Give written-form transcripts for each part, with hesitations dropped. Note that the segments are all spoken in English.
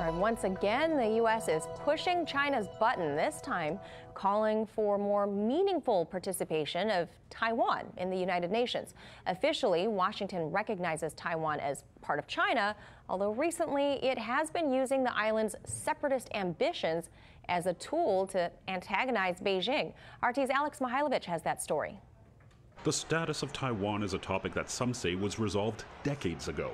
All right, once again, the U.S. is pushing China's button, this time calling for more meaningful participation of Taiwan in the United Nations. Officially, Washington recognizes Taiwan as part of China, although recently it has been using the island's separatist ambitions as a tool to antagonize Beijing. RT's Alex Mihailovich has that story. The status of Taiwan is a topic that some say was resolved decades ago.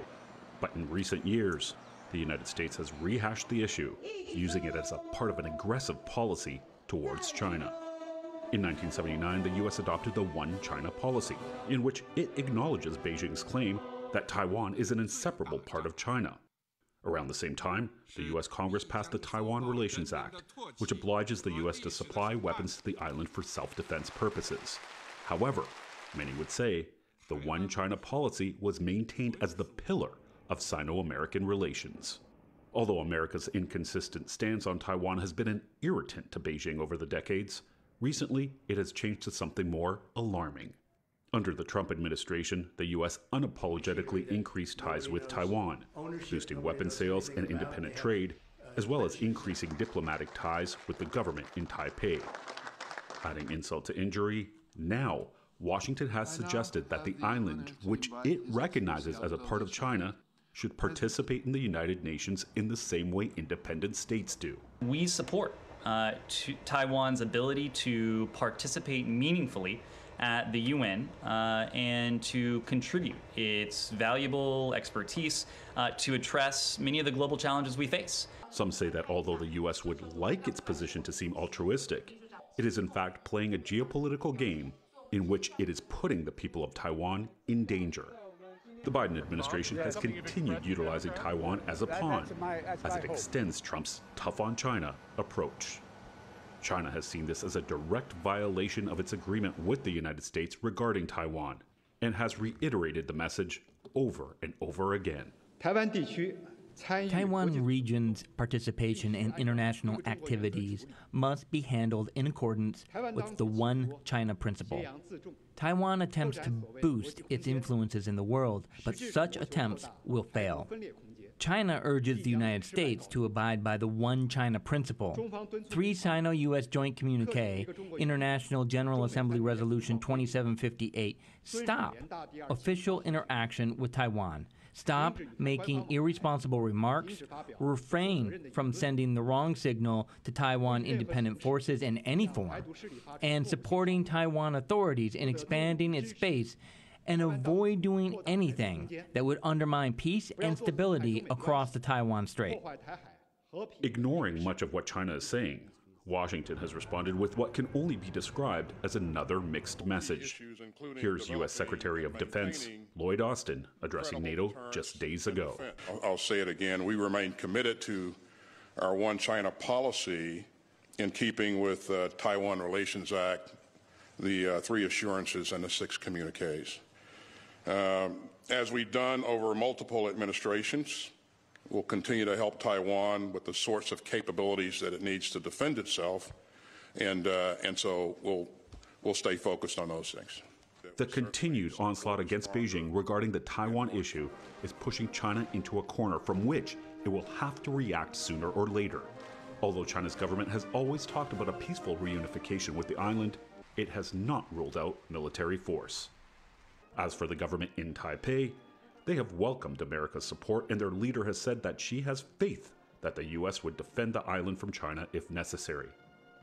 But in recent years, the United States has rehashed the issue, using it as a part of an aggressive policy towards China. In 1979, the U.S. adopted the One China policy, in which it acknowledges Beijing's claim that Taiwan is an inseparable part of China. Around the same time, the U.S. Congress passed the Taiwan Relations Act, which obliges the U.S. to supply weapons to the island for self-defense purposes. However, many would say the One China policy was maintained as the pillar of Sino-American relations. Although America's inconsistent stance on Taiwan has been an irritant to Beijing over the decades, recently it has changed to something more alarming. Under the Trump administration, the U.S. unapologetically increased ties with Taiwan, boosting weapons sales and independent trade, as well as increasing diplomatic ties with the government in Taipei. Adding insult to injury, now Washington has suggested that the island, which it recognizes as a part of China, should participate in the United Nations in the same way independent states do. We support Taiwan's ability to participate meaningfully at the UN and to contribute its valuable expertise to address many of the global challenges we face. Some say that although the U.S. would like its position to seem altruistic, it is in fact playing a geopolitical game in which it is putting the people of Taiwan in danger. The Biden administration has continued utilizing Taiwan as a pawn as it extends Trump's tough on China approach. China has seen this as a direct violation of its agreement with the United States regarding Taiwan and has reiterated the message over and over again. Taiwan region's participation in international activities must be handled in accordance with the One China principle. Taiwan attempts to boost its influences in the world, but such attempts will fail. China urges the United States to abide by the One China principle. 3 Sino-U.S. Joint Communique, International General Assembly Resolution 2758, stop official interaction with Taiwan. Stop making irresponsible remarks, refrain from sending the wrong signal to Taiwan independent forces in any form, and supporting Taiwan authorities in expanding its space, and avoid doing anything that would undermine peace and stability across the Taiwan Strait. Ignoring much of what China is saying, Washington has responded with what can only be described as another mixed message. Here's U.S. Secretary of Defense Lloyd Austin addressing NATO just days ago. I'll say it again. We remain committed to our One China policy in keeping with the Taiwan Relations Act, the 3 assurances, and the 6 communiques. As we've done over multiple administrations, we'll continue to help Taiwan with the sorts of capabilities that it needs to defend itself, and so we'll stay focused on those things. The continued onslaught against Beijing regarding the Taiwan issue is pushing China into a corner from which it will have to react sooner or later. Although China's government has always talked about a peaceful reunification with the island, it has not ruled out military force. As for the government in Taipei, they have welcomed America's support, and their leader has said that she has faith that the U.S. would defend the island from China if necessary.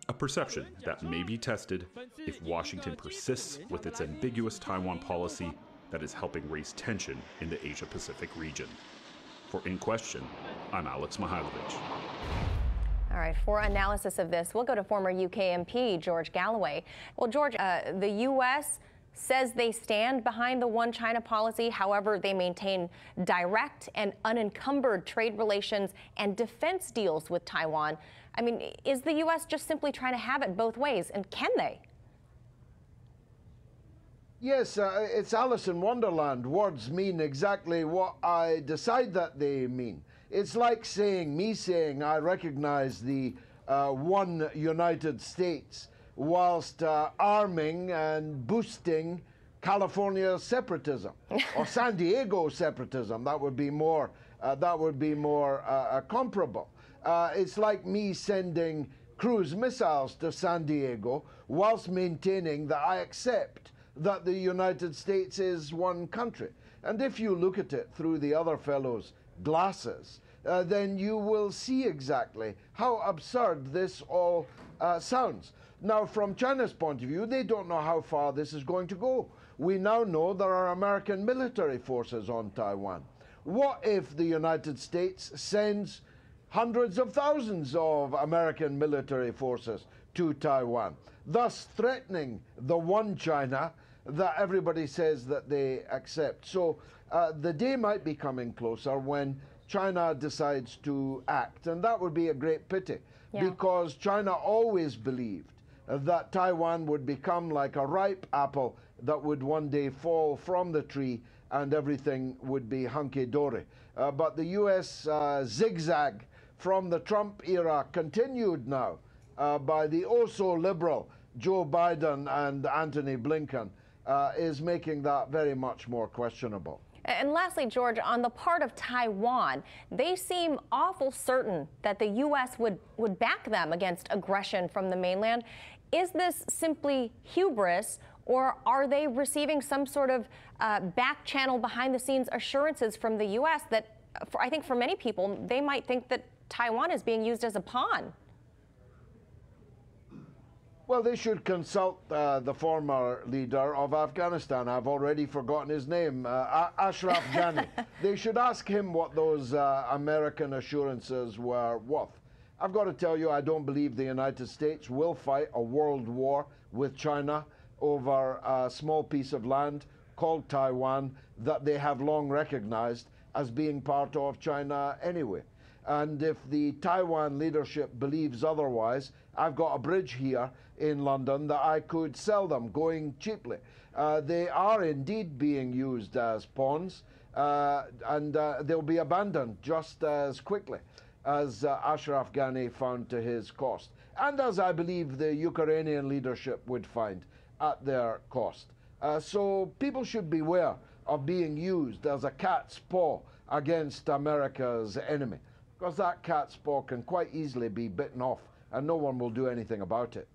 A perception that may be tested if Washington persists with its ambiguous Taiwan policy that is helping raise tension in the Asia-Pacific region. For In Question, I'm Alex Mihailovich. All right, for analysis of this, we'll go to former UK MP George Galloway. Well, George, the U.S. says they stand behind the One China policy. However, they maintain direct and unencumbered trade relations and defense deals with Taiwan. I mean, is the U.S. just simply trying to have it both ways, and can they? Yes, it's Alice in Wonderland. Words mean exactly what I decide that they mean. It's like me saying I recognize the one United States whilst arming and boosting California separatism or San Diego separatism. That would be more comparable. It's like me sending cruise missiles to San Diego whilst maintaining that I accept that the United States is one country. And if you look at it through the other fellow's glasses, then you will see exactly how absurd this all sounds. Now, from China's point of view, they don't know how far this is going to go. We now know there are American military forces on Taiwan. What if the United States sends hundreds of thousands of American military forces to Taiwan, thus threatening the one China that everybody says that they accept? So the day might be coming closer when China decides to act, and that would be a great pity, because China always believed that Taiwan would become like a ripe apple that would one day fall from the tree and everything would be hunky-dory. But the U.S. Zigzag from the Trump era, continued now by the oh-so-liberal Joe Biden and Antony Blinken, is making that very much more questionable. And lastly, George, on the part of Taiwan, they seem awful certain that the U.S. would back them against aggression from the mainland. Is this simply hubris, or are they receiving some sort of back channel, behind-the-scenes assurances from the U.S. that, I think for many people, they might think that Taiwan is being used as a pawn? Well, they should consult the former leader of Afghanistan. I've already forgotten his name, Ashraf Ghani. They should ask him what those American assurances were worth. I've got to tell you, I don't believe the United States will fight a world war with China over a small piece of land called Taiwan that they have long recognized as being part of China anyway. And if the Taiwan leadership believes otherwise, I've got a bridge here in London that I could sell them going cheaply. They are indeed being used as pawns, and they'll be abandoned just as quickly as Ashraf Ghani found to his cost, and as I believe the Ukrainian leadership would find at their cost. So people should beware of being used as a cat's paw against America's enemy, because that cat's paw can quite easily be bitten off and no one will do anything about it.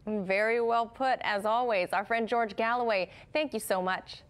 Very well put, as always. Our friend George Galloway, thank you so much.